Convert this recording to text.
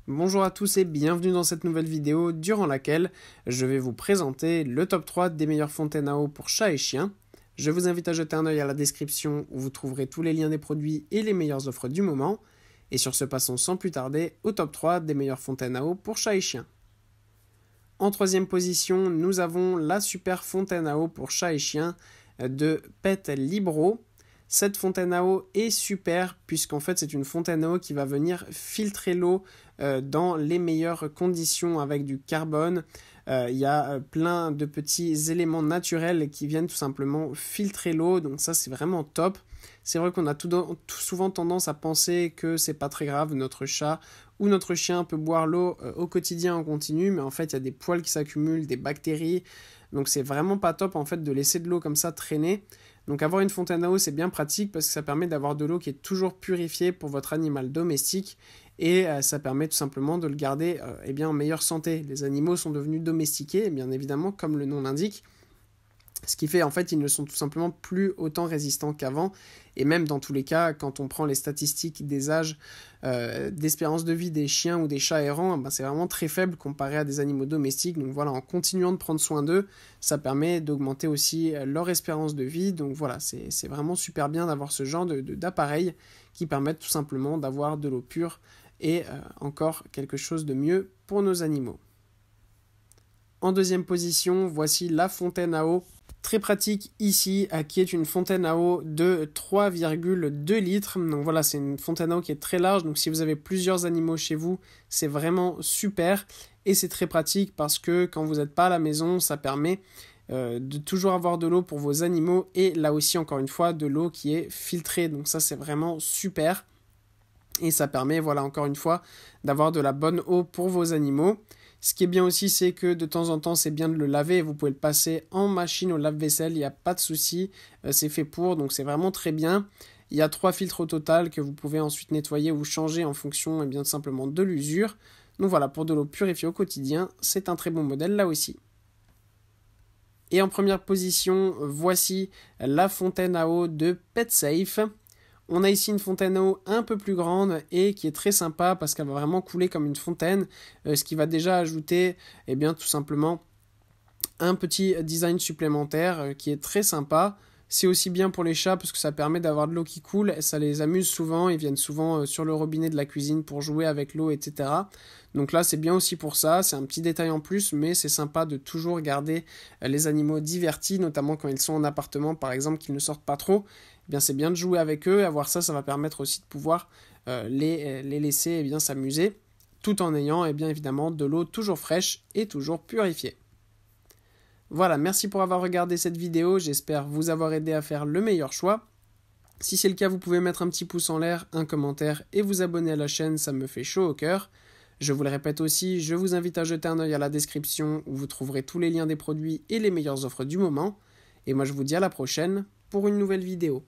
Bonjour à tous et bienvenue dans cette nouvelle vidéo durant laquelle je vais vous présenter le top 3 des meilleures fontaines à eau pour chat et chien. Je vous invite à jeter un œil à la description où vous trouverez tous les liens des produits et les meilleures offres du moment. Et sur ce, passons sans plus tarder au top 3 des meilleures fontaines à eau pour chat et chien. En troisième position, nous avons la super fontaine à eau pour chat et chien de Pet Libro. Cette fontaine à eau est super puisqu'en fait c'est une fontaine à eau qui va venir filtrer l'eau dans les meilleures conditions avec du carbone. Il y a plein de petits éléments naturels qui viennent tout simplement filtrer l'eau, donc ça c'est vraiment top. C'est vrai qu'on a tout souvent tendance à penser que c'est pas très grave, notre chat ou notre chien peut boire l'eau au quotidien en continu, mais en fait il y a des poils qui s'accumulent, des bactéries, donc c'est vraiment pas top en fait de laisser de l'eau comme ça traîner. Donc avoir une fontaine à eau c'est bien pratique parce que ça permet d'avoir de l'eau qui est toujours purifiée pour votre animal domestique et ça permet tout simplement de le garder en meilleure santé. Les animaux sont devenus domestiqués, bien évidemment comme le nom l'indique. Ce qui fait en fait ils ne sont tout simplement plus autant résistants qu'avant, et même dans tous les cas quand on prend les statistiques des âges d'espérance de vie des chiens ou des chats errants, c'est vraiment très faible comparé à des animaux domestiques. Donc voilà, en continuant de prendre soin d'eux, ça permet d'augmenter aussi leur espérance de vie. Donc voilà, c'est vraiment super bien d'avoir ce genre d'appareils qui permettent tout simplement d'avoir de l'eau pure et encore quelque chose de mieux pour nos animaux. En deuxième position, voici la fontaine à eau. Très pratique ici, qui est une fontaine à eau de 3,2 litres. Donc voilà, c'est une fontaine à eau qui est très large. Donc si vous avez plusieurs animaux chez vous, c'est vraiment super. Et c'est très pratique parce que quand vous n'êtes pas à la maison, ça permet de toujours avoir de l'eau pour vos animaux. Et là aussi, encore une fois, de l'eau qui est filtrée. Donc ça, c'est vraiment super. Et ça permet, voilà, encore une fois, d'avoir de la bonne eau pour vos animaux. Ce qui est bien aussi, c'est que de temps en temps, c'est bien de le laver. Vous pouvez le passer en machine au lave-vaisselle, il n'y a pas de souci. C'est fait pour, donc c'est vraiment très bien. Il y a 3 filtres au total que vous pouvez ensuite nettoyer ou changer en fonction tout simplement de l'usure. Donc voilà, pour de l'eau purifiée au quotidien, c'est un très bon modèle là aussi. Et en première position, voici la fontaine à eau de PetSafe. On a ici une fontaine à eau un peu plus grande et qui est très sympa parce qu'elle va vraiment couler comme une fontaine, ce qui va déjà ajouter tout simplement un petit design supplémentaire qui est très sympa. C'est aussi bien pour les chats parce que ça permet d'avoir de l'eau qui coule, ça les amuse souvent, ils viennent souvent sur le robinet de la cuisine pour jouer avec l'eau, etc. Donc là c'est bien aussi pour ça, c'est un petit détail en plus, mais c'est sympa de toujours garder les animaux divertis, notamment quand ils sont en appartement par exemple, qu'ils ne sortent pas trop. C'est bien de jouer avec eux, avoir ça, ça va permettre aussi de pouvoir les laisser s'amuser, tout en ayant évidemment de l'eau toujours fraîche et toujours purifiée. Voilà, merci pour avoir regardé cette vidéo, j'espère vous avoir aidé à faire le meilleur choix. Si c'est le cas, vous pouvez mettre un petit pouce en l'air, un commentaire et vous abonner à la chaîne, ça me fait chaud au cœur. Je vous le répète aussi, je vous invite à jeter un œil à la description où vous trouverez tous les liens des produits et les meilleures offres du moment. Et moi je vous dis à la prochaine pour une nouvelle vidéo.